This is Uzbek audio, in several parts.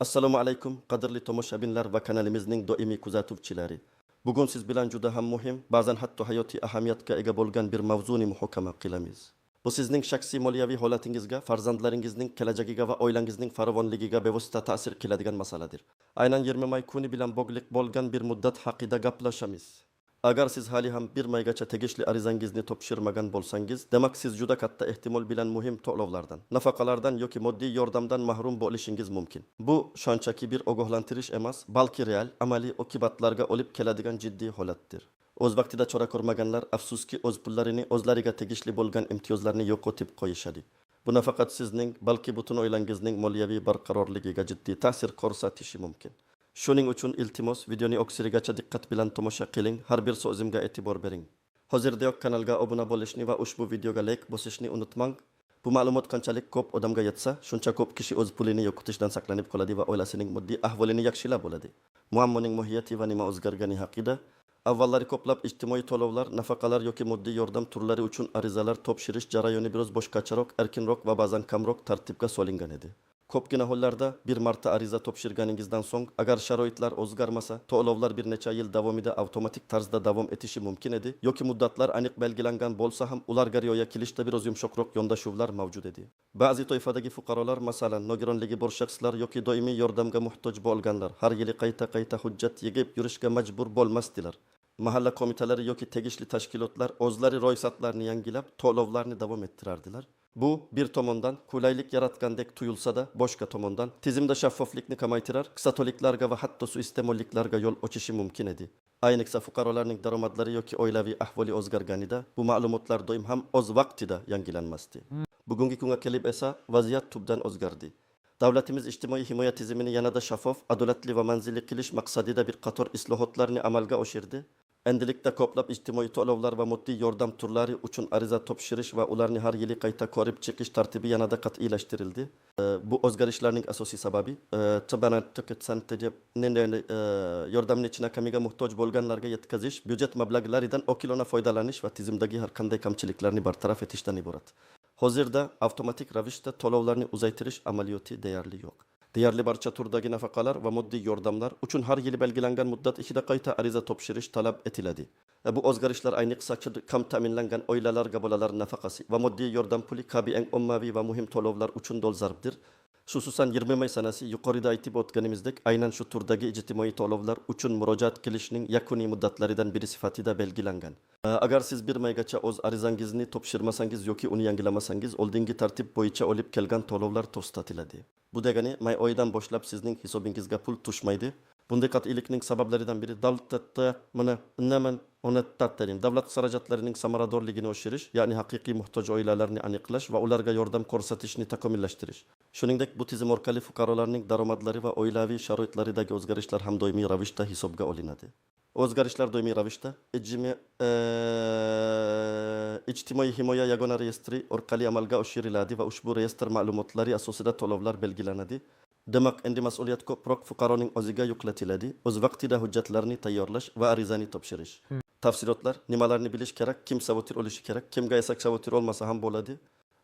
Assalomu alaykum, qadrli tomoshabinlar va kanalimizning doimiy kuzatuvchilari. Bugun siz bilan juda ham muhim, ba'zan hatto hayotiy ahamiyatga ega bo'lgan bir mavzuni muhokama qilamiz. Bu sizning shaxsiy moliyaviy holatingizga, farzandlaringizning kelajagiga va oilangizning farovonligiga bevosita ta'sir qiladigan masaladir. Aynan 20 may kuni bilan bog'liq bo'lgan bir muddat haqida gaplashamiz. Agar siz hali ham bir maygacha tegishli arizangizni topshirmagan bo'lsangiz, demak siz juda katta ehtimol bilan muhim to'lovlardan, nafaqalardan yoki moddiy yordamdan mahrum bo'lishingiz mumkin. Bu shunchaki bir ogohlantirish emas, balki real, amaliy oqibatlarga olib keladigan jiddiy holatdir. O'z vaqtida chora ko'rmaganlar afsuski o'z pullarini o'zlariga tegishli bo'lgan imtiyozlarni yo'qotib qo'yishadi. Bu nafaqat sizning, balki butun oilangizning moliyaviy barqarorligiga jiddiy ta'sir ko'rsatishi mumkin. Shuning uchun iltimos videoni oxirigacha diqqat bilan tomosha qiling, har bir so'zimga e'tibor bering. Hozirdayoq kanalga obuna bo'lishni va ushbu videoga like bosishni unutmang. Bu ma'lumot qanchalik ko'p odamga yetsa, shuncha ko'p kishi o'z pulini yo'qotishdan saqlanib qoladi va oilasining moddiy ahvolini yaxshilab bo'ladi. Muammoning mohiyati va nima o'zgargani haqida avvallari ko'plab ijtimoiy to'lovlar, nafaqalar yoki moddiy yordam turlari uchun arizalar topshirish jarayoni biroz boshqacharoq, erkinroq va ba'zan kamroq tartibga solingan edi. Ko'pgina hollarda bir marta ariza topshirganingizdan so'ng, agar sharoitlar o'zgarmasa, to'lovlar bir necha yil davomida avtomatik tarzda davom etishi mumkin edi, yoki muddatlar aniq belgilangan bo'lsa ham, ularga rioya qilishda biroz yumshoqroq yondashuvlar mavjud edi. Ba'zi toifadagi fuqarolar, masalan, nogironligi bor shaxslar yoki doimiy yordamga muhtoj bo'lganlar, har yili qayta hujjat yig'ib yurishga majbur bo'lmasdilar. Mahalla komitalari yoki tegishli tashkilotlar o'zlari ro'yxatlarni yangilab, to'lovlarni davom ettirardilar. Bu bir tomondan qulaylik yaratgandek tuyulsa-da, boshqa tomondan tizimda shaffoflikni kamaytirar, qisatoliklarga va hatto suiiste'molliklarga yo'l ochishi mumkin edi. Ayniqsa fuqarolarning daromadlari yoki oilaviy ahvoli o'zgarganida bu ma'lumotlar doim ham o'z vaqtida yangilanmasdi. Bugungi kunga kelib esa vaziyat tubdan o'zgardi. Davlatimiz ijtimoiy himoya tizimini yanada shaffof, adolatli va manzilli qilish maqsadida bir qator islohotlarni amalga oshirdi. Endilikda ko'plab ijtimoiy to'lovlar va moddiy yordam turlari uchun ariza topshirish va ularni har yili qayta ko'rib chiqish tartibi yanada qat'iylashtirildi. Bu o'zgarishlarning asosiy sababi yordamni chinakamiga muhtoj bo'lganlarga yetkazish, byudjet mablag'laridan oqilona foydalanish va tizimdagi har qanday kamchiliklarni bartaraf etishdan iborat. Hozirda avtomatik ravishda to'lovlarni uzaytirish amaliyoti deyarli yo'q. Deyarli barcha turdagi nafaqalar va moddiy yordamlar uchun har yili belgilangan muddat ichida qayta ariza topshirish talab etiladi. Bu o'zgarishlar ayniqsa kam ta'minlangan oilalarga bolalar nafaqasi va moddiy yordam puli kabi eng ommaviy va muhim to'lovlar uchun dolzarbdir. Xususan 20 may sanasi yuqorida aytib o'tganimizdek, aynan shu turdagi ijtimoiy to'lovlar uchun murojaat qilishning yakuniy muddatlaridan biri sifatida belgilangan. Agar siz bir maygacha o'z arizangizni topshirmasangiz yoki uni yangilamasangiz, oldingi tartib bo'yicha olib kelgan to'lovlar to'xtatiladi. Bu degani may oyidan boshlab sizning hisobingizga pul tushmaydi. Bunday qat'iylikning sabablaridan biri davlat xarajatlarining samaradorligini oshirish, ya'ni haqiqiy muhtoj oilalarni aniqlash va ularga yordam ko'rsatishni takomillashtirish. Shuningdek, bu tizim orqali fuqarolarning daromadlari va oilaviy sharoitlaridagi o'zgarishlar ham doimiy ravishda hisobga olinadi. O'zgarishlar doimiy ravishda ijtimoiy himoya yagona reyestri orqali amalga oshiriladi va ushbu reyestr ma'lumotlari asosida to'lovlar belgilanadi. Demak, endi mas'uliyat ko'proq fuqaroning o'ziga yuklatiladi, o'z vaqtida hujjatlarni tayyorlash va arizani topshirish. Tafsilotlar, nimalarni bilish kerak, kim savotir olishi kerak, kimga esa savotir olmasa ham bo'ladi.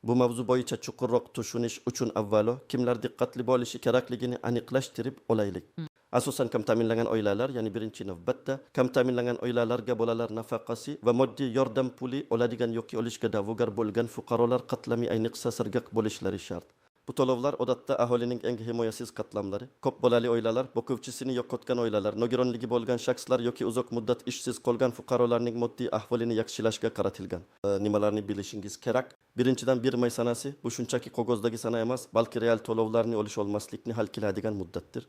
Bu mavzu bo'yicha chuqurroq tushunish uchun avvalo kimlar diqqatli bo'lishi kerakligini aniqlashtirib olaylik. Asosan kam ta'minlangan oilalar, ya'ni birinchi navbatda kam ta'minlangan oilalarga bolalar nafaqasi va moddiy yordam puli oladigan yoki olishga da'vogar bo'lgan fuqarolar qatlami ayniqsa sirg'aq bo'lishlari shart. Bu to'lovlar odatda aholining eng himoyasiz qatlamlari, ko'p bolali oilalar, boquvchisini yo'qotgan oilalar, nogironligi bo'lgan shaxslar yoki uzoq muddat ishsiz qolgan fuqarolarning moddiy ahvolini yaxshilashga qaratilgan. Nimalarni bilishingiz kerak? Birinchidan 1 may sanasi bu shunchaki qog'ozdagi sana emas, balki real to'lovlarni olish olmaslikni hal qiladigan muddatdir.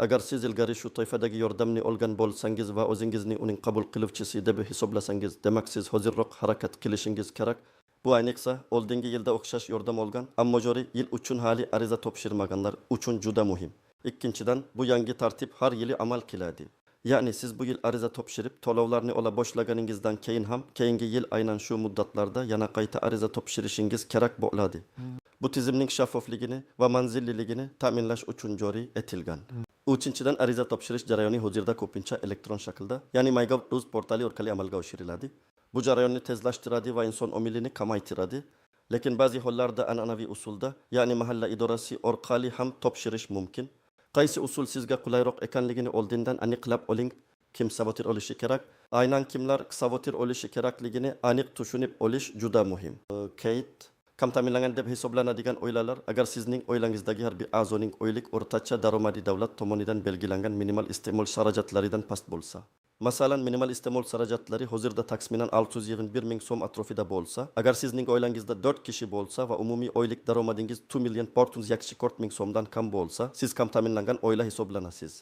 Agar siz ilgari shu toifadagi yordamni olgan bo'lsangiz va o'zingizni uning qabul qiluvchisi deb hisoblasangiz, demak siz hozirroq harakat qilishingiz kerak. Bu ayniqsa oldingi yilda o'xshash yordam olgan, ammo joriy yil uchun hali ariza topshirmaganlar uchun juda muhim. Ikkinchidan, bu yangi tartib har yili amal qiladi. Ya'ni siz bu yil ariza topshirib, to'lovlarni ola boshlaganingizdan keyin ham keyingi yil aynan shu muddatlarda yana qayta ariza topshirishingiz kerak bo'ladi. Bu tizimning shaffofligini va manzilliligini ta'minlash uchun joriy etilgan. Uchinchidan, ariza topshirish jarayoni hozirda ko'pincha elektron shaklda, ya'ni MyGov.uz portali orqali amalga oshiriladi. Bu jarayonni tezlashtiradi va inson omilini kamaytiradi. Lekin ba'zi hollarda an'anaviy usulda, ya'ni mahalla idorasi orqali ham topshirish mumkin. Qaysi usul sizga qulayroq ekanligini oldindan aniqlab oling. Kim savotir olishi kerak? Aynan kimlar savotir olishi kerakligini aniq tushunib olish juda muhim. Kate, kam ta'minlangan deb hisoblanadigan oilalar agar sizning oilangizdagi har bir a'zoning oylik o'rtacha daromadi davlat tomonidan belgilangan minimal iste'mol xarajatlaridan past bo'lsa. Masalan, minimal iste'mol xarajatlari hozirda taxminan 621 ming so'm atrofida bo'lsa, agar sizning oilangizda 4 kishi bo'lsa va umumiy oylik daromadingiz 2 million 440 ming so'mdan kam bo'lsa, siz kam ta'minlangan oila hisoblanasiz.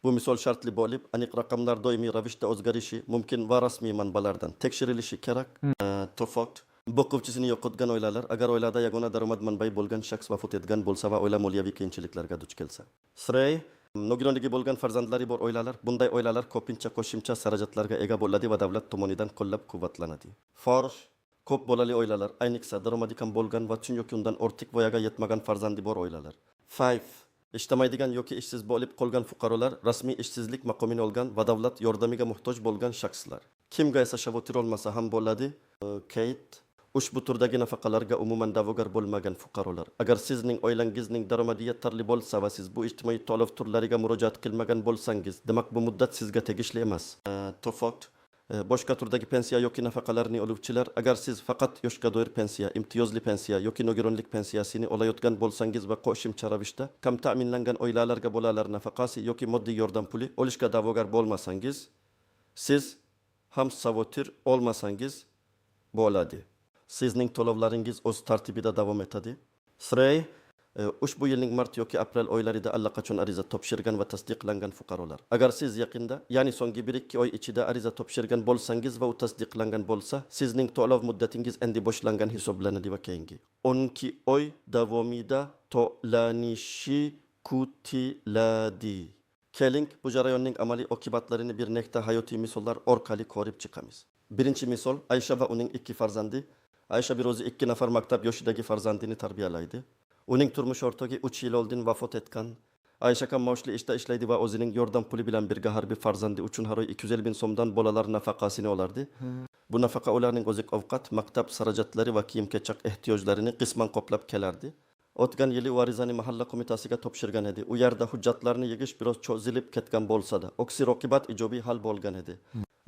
Bu misol shartli bo'lib, aniq raqamlar doimiy ravishda o'zgarishi mumkin va rasmiy manbalardan tekshirilishi kerak. To'faq bu ko'pchisini yo'qotgan oilalar agar oilada yagona daromad manbai bo'lgan shaxs vafot etgan bo'lsa va oila moliyaviy qiyinchiliklarga duch kelsa. Srey nogironligi bo'lgan farzandlari bor oilalar, bunday oilalar ko'pincha qo'shimcha xarajatlarga ega bo'ladi va davlat tomonidan qo'llab-quvvatlanadi. Forsh ko'p bolali oilalar, ayniqsa daromadi kam bo'lgan va tun yoki undan ortiq voyaga yetmagan farzandi bor oilalar. 5 ishtamaydigan yoki ishsiz bo'lib qolgan fuqarolar, rasmiy ishsizlik maqomini olgan va davlat yordamiga muhtoj bo'lgan shaxslar. Kimga esa shavotir olmasa ham bo'ladi? Kate, ushbu turdagi nafaqalarga umuman da'vogar bo'lmagan fuqarolar. Agar sizning oilangizning daromadi yetarli bo'lsa va siz bu ijtimoiy to'lov turlariga murojaat qilmagan bo'lsangiz, demak bu muddat sizga tegishli emas. To'faq boshqa turdagi pensiya yoki nafaqalarni oluvchilar, agar siz faqat yoshga doir pensiya, imtiyozli pensiya yoki nogironlik pensiyasini olayotgan bo'lsangiz va qo'shimcha ravishda kam ta'minlangan oilalarga bolalar nafaqasi yoki moddiy yordam puli olishga da'vogar bo'lmasangiz, siz ham savotir olmasangiz bo'ladi. Sizning to'lovlaringiz o'z tartibida davom etadi. Srey ushbu yilning mart yoki aprel oylarida allaqachon ariza topshirgan va tasdiqlangan fuqarolar. Agar siz yaqinda, ya'ni so'nggi 1-2 oy ichida ariza topshirgan bo'lsangiz va u tasdiqlangan bo'lsa, sizning to'lov muddatingiz endi boshlangan hisoblanadi va keyingi 12 oy davomida to'lanishi kutiladi. Keling, bu jarayonning amaliy oqibatlarini bir nechta hayotiy misollar orqali ko'rib chiqamiz. Birinchi misol, Aysha va uning 2 farzandi. Aysha bir o'zi 2 nafar maktab yoshidagi farzandini tarbiyalaydi. Uning turmush o'rtog'i 3 yil oldin vafot etgan. Aysha kam maoshli ishda ishlaydi va o'zining yordam puli bilan birga har bir farzandi uchun har oy 250 ming so'mdan bolalar nafaqasini olardi. Bu nafaqa ularning oziq-ovqat, maktab xarajatlari va kiyim-kechak ehtiyojlarini qisman qoplab kelardi. O'tgan yili u arizani mahalla qo'mitasiga topshirgan edi. U yerda hujjatlarni yigish biroz cho'zilib ketgan bo'lsa-da, oksi roqibat ijobiy hal bo'lgan edi.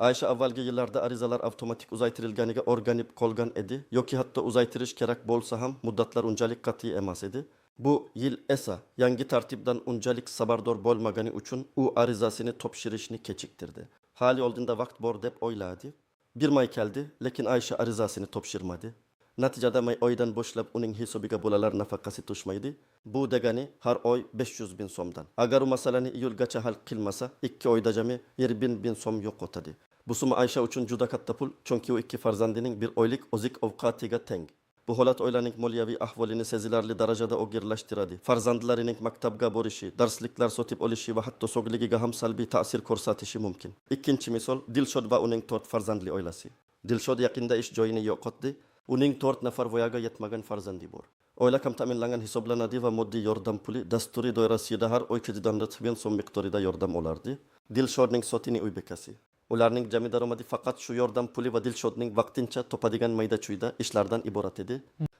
Aysha avvalgi yillarda arizalar avtomatik uzaytirilganiga o'rganib qolgan edi, yoki hatto uzaytirish kerak bo'lsa ham muddatlar unchalik qat'iy emas edi. Bu yil esa yangi tartibdan unchalik xabardor bo'lmagani uchun u arizasini topshirishni kechiktirdi. Hali oldinda vaqt bor deb o'yladi. Bir may keldi, lekin Aysha arizasini topshirmadi. Natijada may oydan boshlab uning hisobiga bolalar nafaqasi tushmaydi. Bu degani har oy 500 bin so'mdan. Agar u masalani iyulgacha hal qilmasa, 2 oyda jami 20 bin so'm yo'qotadi. Bu summa Aysha uchun juda katta pul, chunki u 2 farzandining bir oylik oziq-ovqatiga teng. Bu holat oilaning moliyaviy ahvolini sezilarli darajada og'irlashtiradi. Farzandlarining maktabga borishi, darsliklar sotib olishi va hatto sog'ligiga ham salbiy ta'sir ko'rsatishi mumkin. Ikkinchi misol, Dilshod va uning 4 farzandli oilasi. Dilshod yaqinda ish joyini yo'qotdi. Uning 4 nafar voyaga yetmagan farzandi bor. Oila kam ta'minlangan hisoblanadi va moddiy yordam puli dasturiy doirasida har oy 240 ming so'm miqdorida yordam olardi. Dilshodning sotini uy bekasi. Ularning jami daromadi faqat shu yordam puli va Dilshodning vaqtincha topadigan mayda-chuyda ishlardan iborat edi.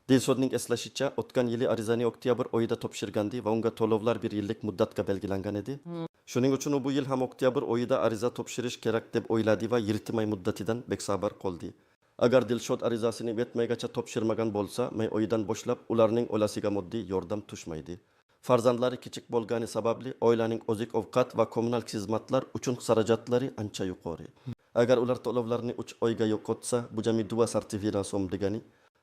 Dilshodning eslashicha, o'tgan yili arizani oktyabr oyida topshirgandi va unga to'lovlar 1 yillik muddatga belgilangan edi. Shuning uchun u bu yil ham oktyabr oyida ariza topshirish kerak deb o'yladi va 7 may muddatidan besabar qoldi. Agar Dilshod arizasini yetmaygacha topshirmagan bo'lsa, may oyidan boshlab ularning oilasiga moddiy yordam tushmaydi. Farzandlari kichik bo'lgani sababli oilaning oziq-ovqat va kommunal xizmatlar uchun xarajatlari ancha yuqori. Agar ular to'lovlarni 3 oyga yo'qotsa, bu jami 2 so'm degani.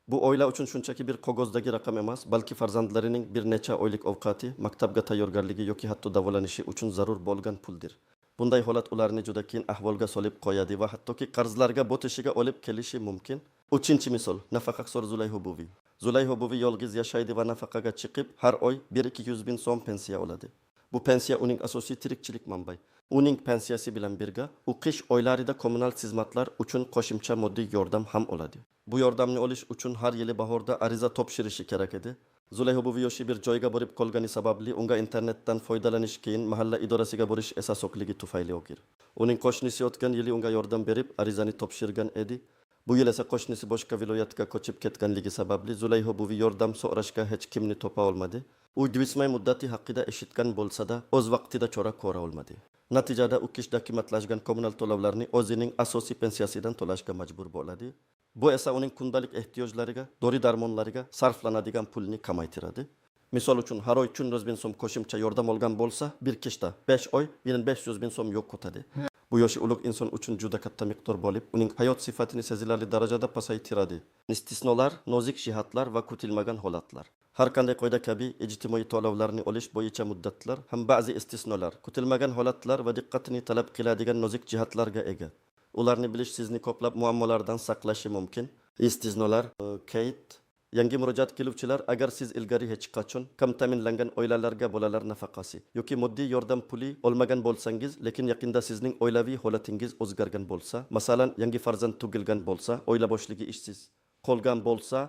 Bu oila uchun shunchaki bir qog'ozdagi raqam emas, balki farzandlarining bir necha oylik ovqati, maktabga tayyorgarligi yoki hatto davolanishi uchun zarur bo'lgan puldir. Bunday holat ularni juda qiyin ahvolga solib qo'yadi va hattoki qarzlarga botishiga olib kelishi mumkin. Uchinchi misol, nafaqaxo'r Zulayho buvi. Zulayho buvi yolg'iz yashaydi va nafaqaga chiqib, har oy 1-200 bin so'm pensiya oladi. Bu pensiya uning asosiy tirikchilik manbai. Uning pensiyasi bilan birga u qish oylarida kommunal xizmatlar uchun qo'shimcha moddiy yordam ham oladi. Bu yordamni olish uchun har yili bahorda ariza topshirishi kerak edi. Zulayho buvi yoshi bir joyga borib qolgani sababli unga internetdan foydalanish keyin mahalla idorasiga borish esasoqligi tufayli og'ir. Uning qo'shnisi o'tgan yili unga yordam berib arizani topshirgan edi. Bu yil esa qo'shnisi boshqa viloyatga ko'chib ketganligi sababli Zulayho buvi yordam so'rashga hech kimni topa olmadi. u divitmay muddati haqida eshitgan bo'lsa-da, o'z vaqtida chora ko'ra olmadi. Natijada u kish dokumentlashgan kommunal to'lovlarni o'zining asosiy pensiyasidan to'lashga majbur bo'ladi. Bu esa uning kundalik ehtiyojlariga, dori-darmonlariga sarflanadigan pulni kamaytiradi. Misol uchun har oy 300 bin so'm qo'shimcha yordam olgan bo'lsa, bir kishda 5 oy 1500 bin so'm yo'q ketadi. Bu yoshi ulug' inson uchun juda katta miqdor bo'lib, uning hayot sifatini sezilarli darajada pasaytiradi. Istisnolar, nozik jihatlar va kutilmagan holatlar. Har qanday qoida kabi ijtimoiy to'lovlarni olish bo'yicha muddatlar ham ba'zi istisnolar, kutilmagan holatlar va diqqatni talab qiladigan nozik jihatlarga ega. Ularni bilish sizni ko'plab muammolardan saqlashi mumkin. Istisnolar, Kate yangi murojaat qiluvchilar, agar siz ilgari hech qachon kam ta'minlangan oilalarga bolalar nafaqasi yoki moddiy yordam puli olmagan bo'lsangiz, lekin yaqinda sizning oilaviy holatingiz o'zgargan bo'lsa, masalan, yangi farzand tug'ilgan bo'lsa, oila boshlig'i ishsiz qolgan bo'lsa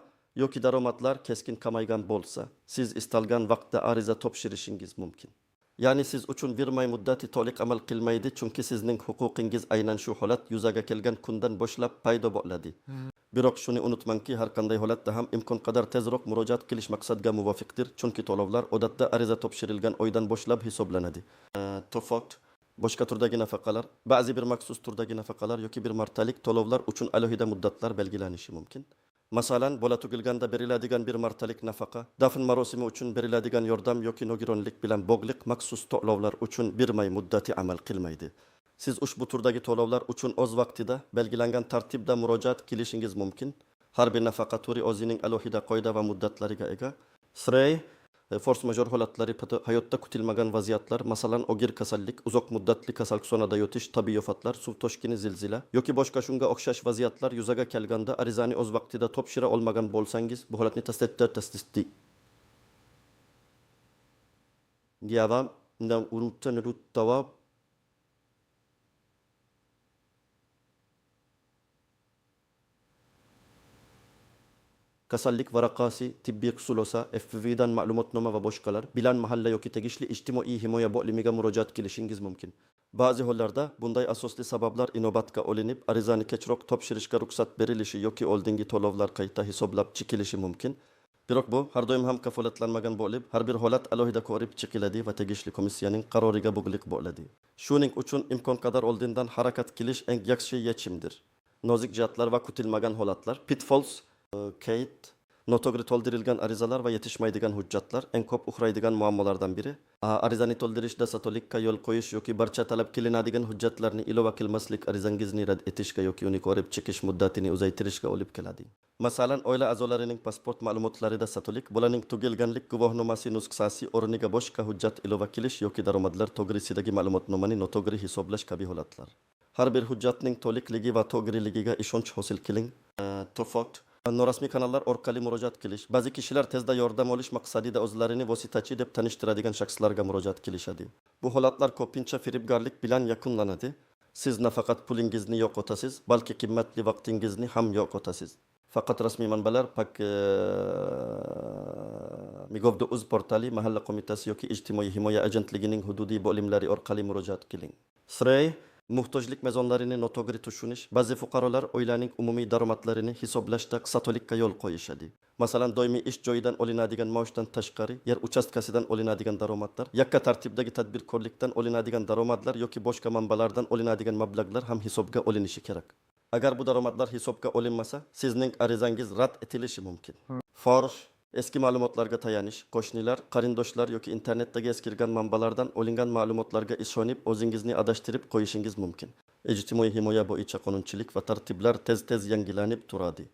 yoki daromadlar keskin kamaygan bo'lsa, siz istalgan vaqtda ariza topshirishingiz mumkin. Ya'ni siz uchun bir may muddati to'liq amal qilmaydi, chunki sizning huquqingiz aynan shu holat yuzaga kelgan kundan boshlab paydo bo'ladi. Biroq shuni unutmangki, har qanday holatda ham imkon qadar tezroq murojaat qilish maqsadga muvofiqdir, chunki to'lovlar odatda ariza topshirilgan oydan boshlab hisoblanadi. To'fot, boshqa turdagi nafaqalar, ba'zi bir maxsus turdagi nafaqalar yoki bir martalik to'lovlar uchun alohida muddatlar belgilanishi mumkin. Masalan, bola tug'ilganda beriladigan bir martalik nafaqa, dafn marosimi uchun beriladigan yordam yoki nogironlik bilan bog'liq maxsus to'lovlar uchun bir may muddati amal qilmaydi. Siz ushbu turdagi to'lovlar uchun o'z vaqtida belgilangan tartibda murojaat qilishingiz mumkin. Har bir nafaqa turi o'zining alohida qoida va muddatlariga ega. Srey, force majeure holatlari, hayotda kutilmagan vaziyatlar, masalan, og'ir kasallik, uzoq muddatli kasalxonada yotish, tabiiy ofatlar, suv toshqini, zilzila yoki boshqa shunga o'xshash vaziyatlar yuzaga kelganda arizani o'z vaqtida topshira olmagan bo'lsangiz, bu holatni tasdiqlaydi. Diavam, nam uruttan ruttawab kasallik varaqasi, tibbiy xusulosa, FV'dan ma'lumotnoma va boshqalar bilan mahalla yoki tegishli ijtimoiy himoya bo'limiga murojaat qilishingiz mumkin. Ba'zi hollarda bunday asosli sabablar inobatga olinib, arizani kechroq topshirishga ruxsat berilishi yoki oldingi to'lovlar qayta hisoblab chiqilishi mumkin. Biroq bu har doim ham kafolatlanmagan bo'lib, har bir holat alohida ko'rib chiqiladi va tegishli komissiyaning qaroriga bog'liq bo'ladi. Shuning uchun imkon qadar oldindan harakat qilish eng yaxshi yechimdir. Nozik jihatlar va kutilmagan holatlar, pitfalls, Kate, noto'g'ri to'ldirilgan arizalar va yetishmaydigan hujjatlar eng ko'p uchraydigan muammolardan biri. Arizani to'ldirishda satolikka yo'l qo'yish yoki barcha talab qilinadigan hujjatlarni ilova qilmaslik arizangizni rad etishga yoki uni ko'rib chiqish muddatini uzaytirishga olib keladi. Masalan, oila a'zolarining pasport ma'lumotlarida satolik, bolaning tug'ilganlik guvohnomasi nusxasi o'rniga boshqa hujjat ilova qilish yoki daromadlar to'g'risidagi ma'lumotnomani noto'g'ri hisoblash kabi holatlar. Har bir hujjatning to'liqligi va to'g'riligiga ishonch hosil qiling. To'fot, norasmiy kanallar orqali murojaat qilish. Ba'zi kishilar tezda yordam olish maqsadida o'zlarini vositachi deb tanishtiradigan shaxslarga murojaat qilishadi. Bu holatlar ko'pincha firibgarlik bilan yakunlanadi. Siz nafaqat pulingizni yo'qotasiz, balki qimmatli vaqtingizni ham yo'qotasiz. Faqat rasmiy manbalar, Migov.uz portali, mahalla qo'mitasi yoki ijtimoiy himoya agentligining hududiy bo'limlari orqali murojaat qiling. Srey, muhtojlik mezonlarini noto'g'ri tushunish. Ba'zi fuqarolar oilaning umumiy daromadlarini hisoblashda satolikka yo'l qo'yishadi. Masalan, doimiy ish joyidan olinadigan maoshdan tashqari yer uchastkasidan olinadigan daromadlar, yakka tartibdagi tadbirkorlikdan olinadigan daromadlar yoki boshqa manbalardan olinadigan mablag'lar ham hisobga olinishi kerak. Agar bu daromadlar hisobga olinmasa, sizning arizangiz rad etilishi mumkin. Fosh, eski ma'lumotlarga tayanish, qo'shnilar, qarindoshlar yoki internetdagi eskirgan manbalardan olingan ma'lumotlarga ishonib, o'zingizni adashtirib qo'yishingiz mumkin. Ijtimoiy himoya bo'yicha qonunchilik va tartiblar tez-tez yangilanib turadi.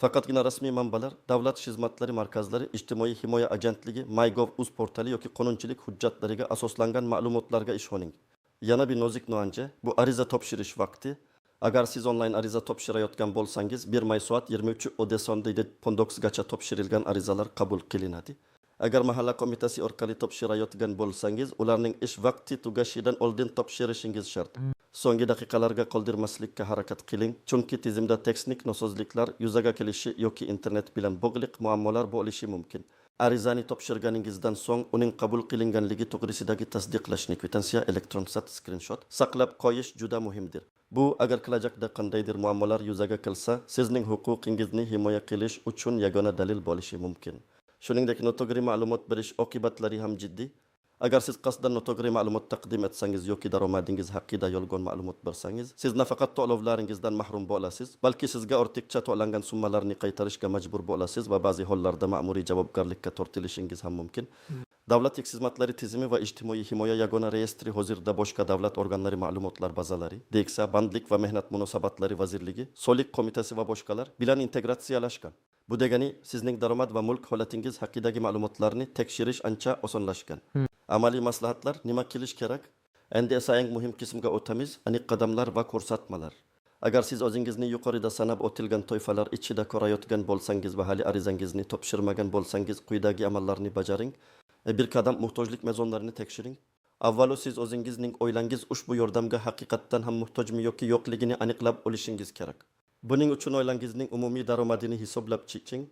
Faqatgina rasmiy manbalar, davlat xizmatlari markazlari, ijtimoiy himoya agentligi, Mygov.uz portali yoki qonunchilik hujjatlariga asoslangan ma'lumotlarga ishoning. Yana bir nozik nuance, bu ariza topshirish vaqti. Agar siz onlayn ariza topshirayotgan bo'lsangiz, 1 may soat 23 gacha topshirilgan arizalar qabul qilinadi. Agar mahalla qo'mitasi orqali topshirayotgan bo'lsangiz, ularning ish vaqti tugashidan oldin topshirishingiz shart. So'nggi daqiqalarga qoldirmaslikka harakat qiling, chunki tizimda texnik nosozliklar yuzaga kelishi yoki internet bilan bog'liq muammolar bo'lishi mumkin. Arizani topshirganingizdan so'ng uning qabul qilinganligi to'g'risidagi tasdiqlashni, kvitansiya, elektron screenshot saqlab qo'yish juda muhimdir. Bu agar kelajakda qandaydir muammolar yuzaga kelsa, sizning huquqingizni himoya qilish uchun yagona dalil bo'lishi mumkin. Shuningdek, noto'g'ri ma'lumot berish oqibatlari ham jiddiy. Agar siz qasddan noto'g'ri ma'lumot taqdim etsangiz yoki daromadingiz haqida yolg'on ma'lumot bersangiz, siz nafaqat to'lovlaringizdan mahrum bo'lasiz, balki sizga ortiqcha to'langan summalarni qaytarishga majbur bo'lasiz va ba'zi hollarda ma'muriy javobgarlikka tortilishingiz ham mumkin. Davlat xizmatlari tizimi va ijtimoiy himoya yagona reyestri hozirda boshqa davlat organlari ma'lumotlar bazalari, Deksa, Bandlik va Mehnat munosabatlari vazirligi, Soliq qo'mitasi va boshqalar bilan integratsiyalashgan. Bu degani sizning daromad va mulk holatingiz haqidagi ma'lumotlarni tekshirish ancha osonlashgan. Amaliy maslahatlar nima qilish kerak? Endi esa eng muhim qismga o'tamiz, aniq qadamlar va ko'rsatmalar. Agar siz o'zingizni yuqorida sanab o'tilgan toifalar ichida ko'rayotgan bo'lsangiz va hali arizangizni topshirmagan bo'lsangiz, quyidagi amallarni bajaring. Bir qadam muhtojlik mezonlarini tekshiring. Avvalo siz o'zingizning o'ylangiz ushbu yordamga haqiqatdan ham muhtojmi yoki yo'qligini aniqlab olishingiz kerak. Buning uchun oilangizning umumiy daromadini hisoblab chiqing.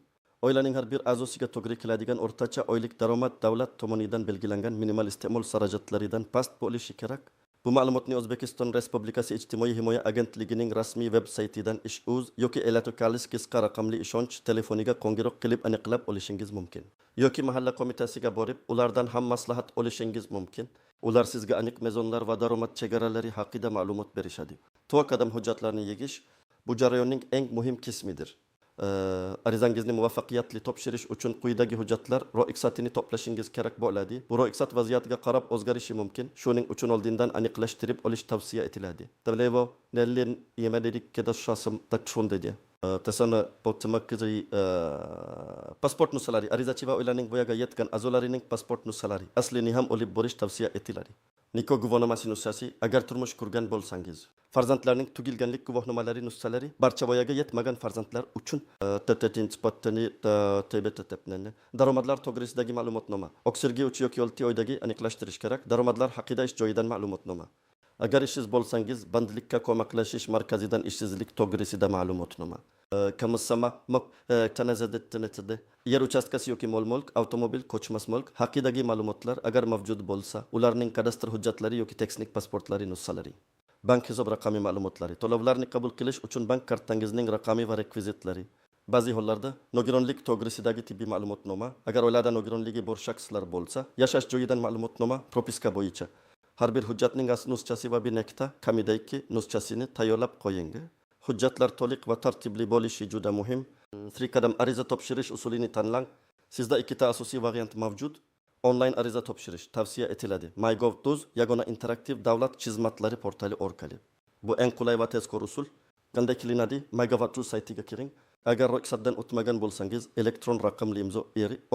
Oilaning har bir a'zosiga to'g'ri keladigan o'rtacha oylik daromad davlat tomonidan belgilangan minimal iste'mol xarajatlaridan past bo'lishi kerak. Bu ma'lumotni O'zbekiston Respublikasi Ijtimoiy himoya agentligining rasmiy veb-saytidan ish.uz yoki Elatokalis qisqa raqamli ishonch telefoniga qo'ng'iroq qilib aniqlab olishingiz mumkin. Yoki mahalla qo'mitasiga borib, ulardan ham maslahat olishingiz mumkin. Ular sizga aniq mezonlar va daromad chegaralari haqida ma'lumot berishadi. To'g'ri qadam hujjatlarni yig'ish bu jarayonning eng muhim qismidir. Arizangizni muvaffaqiyatli topshirish uchun quyidagi hujjatlar ro'yxatini to'plashingiz kerak bo'ladi. Bu ro'yxat vaziyatga qarab o'zgarishi mumkin. Shuning uchun oldindan aniqlashtirib olish tavsiya etiladi. Tavlevo nellin yemedik kedashasım takshun dedi. Tasana potmakri pasport nusalari arizachi va ularning bo'yaga yetgan a'zolarining pasport nusalari aslini ham olib borish tavsiya etiladi. Nikoh guvohnomasi nusxasi agar turmush qurgan bo'lsangiz, farzandlarning tugilganlik guvohnomalari nusxalari barcha voyaga yetmagan farzandlar uchun daromadlar to'g'risidagi ma'lumotnoma, oksirgi 3 yoki 6 oydagi aniqlashtirish kerak, daromadlar haqida ish joyidan ma'lumotnoma. Agar ishsiz bo'lsangiz, bandlikka ko'maklashish markazidan ishsizlik to'g'risida ma'lumotnoma. Kamussama tanazadettinetide yer uchastkasi yoki mol-mulk, avtomobil, ko'chmas mulk haqidagi ma'lumotlar agar mavjud bo'lsa, ularning kadastr hujjatlari yoki texnik pasportlari nusxalari. Bank hisob raqami ma'lumotlari, to'lovlarni qabul qilish uchun bank kartangizning raqami va rekvizitlari. Ba'zi hollarda nogironlik to'g'risidagi tibbiy ma'lumotnoma, agar oilada nogironligi bor shaxslar bo'lsa, yashash joyidan ma'lumotnoma propiska bo'yicha. Har bir hujjatning asl nusxasi va bir nechta kamidagi nusxasini tayyorlab qo'ying. Hujjatlar to'liq va tartibli bo'lishi juda muhim. 3 qadam ariza topshirish usulini tanlang. Sizda ikkita asosiy variant mavjud. Online ariza topshirish tavsiya etiladi. MyGov.uz yagona interaktiv davlat xizmatlari portali orqali. Bu eng qulay va tezkor usul. Qanday qilinadi? MyGov.uz saytiga kiring. Agar ro'yxatdan o'tmagan bo'lsangiz, elektron raqamli imzo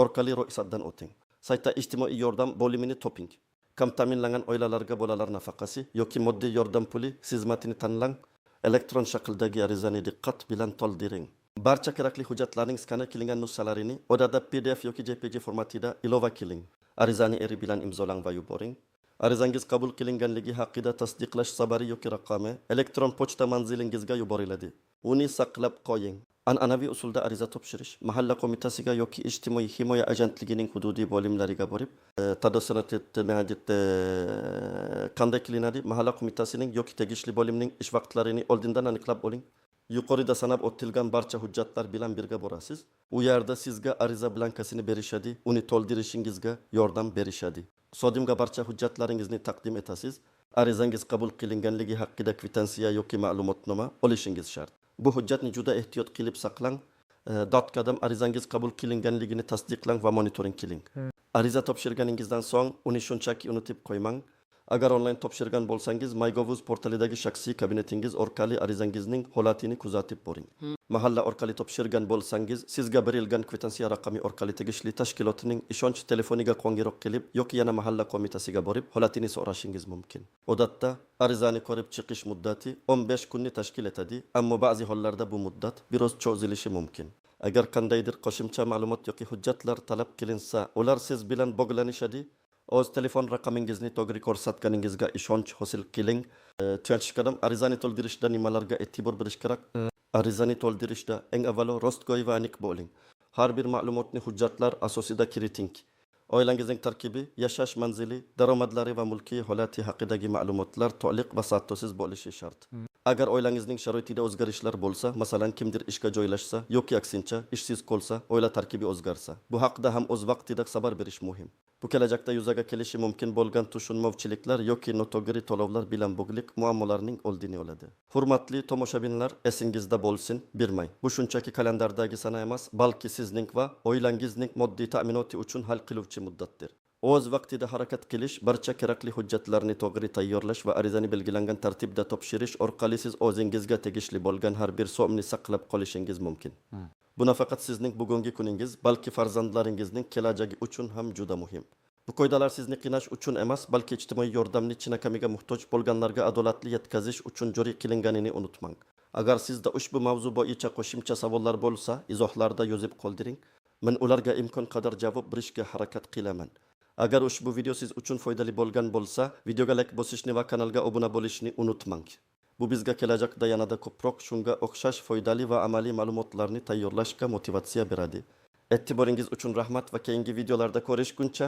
orqali ro'yxatdan o'ting. Saytda ijtimoiy yordam bo'limini toping. Kam ta'minlangan oilalarga bolalar nafaqasi yoki moddiy yordam puli xizmatini tanlang. Elektron shakldagi arizani diqqat bilan to'ldiring. Barcha kerakli hujjatlarning skaner qilingan nusxalarini odada PDF yoki JPG formatida ilova qiling. Arizani eri bilan imzolang va yuboring. Arizangiz qabul qilinganligi haqida tasdiqlash xabari yoki raqami elektron pochta manzilingizga yuboriladi. Uni saqlab qo'ying. An'anaviy usulda ariza topshirish mahalla qo'mitasiga yoki ijtimoiy himoya agentligining hududiy bo'limlariga borib, qanday qilinadi? Mahalla qo'mitasining yoki tegishli bo'limning ish vaqtlarini oldindan aniqlab oling. Yuqorida sanab o'tilgan barcha hujjatlar bilan birga borasiz. U yerda sizga ariza blankasini berishadi, uni to'ldirishingizga yordam berishadi. Sodimga barcha hujjatlaringizni taqdim etasiz. Arizangiz qabul qilinganligi haqida kvitansiya yoki ma'lumotnoma olishingiz shart. Bu hujjatni juda ehtiyot qilib saqlang. Qadam arizangiz qabul qilinganligini tasdiqlang va monitoring qiling. Ariza topshirganingizdan so'ng uni shunchaki unutib qo'ymang. Agar onlayn topshirgan bo'lsangiz, MyGov.uz portalidagi shaxsiy kabinetingiz orqali arizangizning holatini kuzatib boring. Mahalla orqali topshirgan bo'lsangiz, sizga berilgan kvitansiya raqami orqali tegishli tashkilotning ishonch telefoniga qo'ng'iroq qilib yoki yana mahalla qo'mitasiga borib, holatini so'rashingiz mumkin. Odatda arizani ko'rib chiqish muddati 15 kunni tashkil etadi, ammo ba'zi hollarda bu muddat biroz cho'zilishi mumkin. Agar qandaydir qo'shimcha ma'lumot yoki hujjatlar talab qilinsa, ular siz bilan bog'lanishadi. O'z telefon raqamingizni to'g'ri ko'rsatganingizga ishonch hosil qiling. Tuyanchish qadam arizani to'ldirishda nimalarga e'tibor berish kerak? Arizani to'ldirishda eng avvalo rostgo'y va aniq bo'ling. Har bir ma'lumotni hujjatlar asosida kiriting. Oilangizning tarkibi, yashash manzili, daromadlari va mulkiy holati haqidagi ma'lumotlar to'liq va sattosiz bo'lishi shart. Agar oilangizning sharoitida o'zgarishlar bo'lsa, masalan, kimdir ishga joylashsa yoki aksincha ishsiz qolsa, oila tarkibi o'zgarsa, bu haqida ham o'z vaqtida xabar berish muhim. Bu kelajakda yuzaga kelishi mumkin bo'lgan tushunmovchiliklar yoki noto'g'ri to'lovlar bilan bog'liq muammolarning oldini oladi. Hurmatli tomoshabinlar, esingizda bo'lsin, bermang. Bu shunchaki kalendardagi sana emas, balki sizning va oilangizning moddiy ta'minoti uchun hal qiluvchi muddatdir. O'z vaqtida harakat qilish, barcha kerakli hujjatlarni to'g'ri tayyorlash va arizani belgilangan tartibda topshirish orqali siz o'zingizga tegishli bo'lgan har bir so'mni saqlab qolishingiz mumkin. Bu nafaqat sizning bugungi kuningiz, balki farzandlaringizning kelajagi uchun ham juda muhim. Bu qoidalar sizni qiynash uchun emas, balki ijtimoiy yordamni chinakamiga muhtoj bo'lganlarga adolatli yetkazish uchun joriy qilinganini unutmang. Agar sizda ushbu mavzu bo'yicha qo'shimcha savollar bo'lsa, izohlarda yozib qoldiring. Men ularga imkon qadar javob berishga harakat qilaman. Agar ushbu video siz uchun foydali bo'lgan bo'lsa, videoga like bosishni va kanalga obuna bo'lishni unutmang. Bu bizga kelajakda yanada ko'proq shunga o'xshash foydali va amaliy ma'lumotlarni tayyorlashga motivatsiya beradi. E'tiboringiz uchun rahmat va keyingi videolarda ko'rishguncha